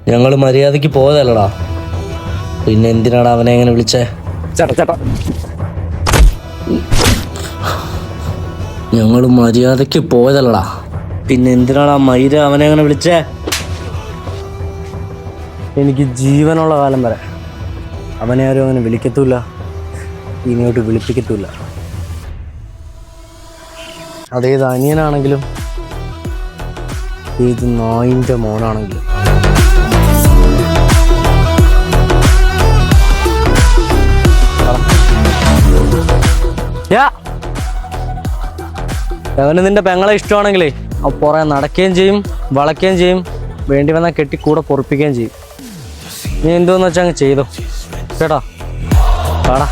ഞങ്ങൾ മര്യാദയ്ക്ക് പോയതല്ലടാ, പിന്നെ എന്തിനാടാ അവനെ എങ്ങനെ വിളിച്ചേ? ചേട്ടാ ഞങ്ങൾ മര്യാദയ്ക്ക് പോയതല്ലടാ, പിന്നെ എന്തിനാടാ മൈര അവനെ അങ്ങനെ വിളിച്ചേ? എനിക്ക് ജീവനുള്ള കാലം വരെ അവനെ ആരും അങ്ങനെ വിളിക്കത്തുമില്ല, ഇനിയോട്ട് വിളിപ്പിക്കത്തുമില്ല. അതേത് അനിയനാണെങ്കിലും ഏത് നായിൻ്റെ മോനാണെങ്കിലും. അവന് നിന്റെ പെങ്ങളെ ഇഷ്ടമാണെങ്കിലേ അവ പുറകെ നടക്കുകയും ചെയ്യും, വളയ്ക്കുകയും ചെയ്യും, വേണ്ടി വന്നാൽ കെട്ടി കൂടെ പൊറപ്പിക്കുകയും ചെയ്യും. നീ എന്തോന്ന് വെച്ചാൽ അങ്ങ് ചെയ്തോ കേട്ടോ. പാടാ.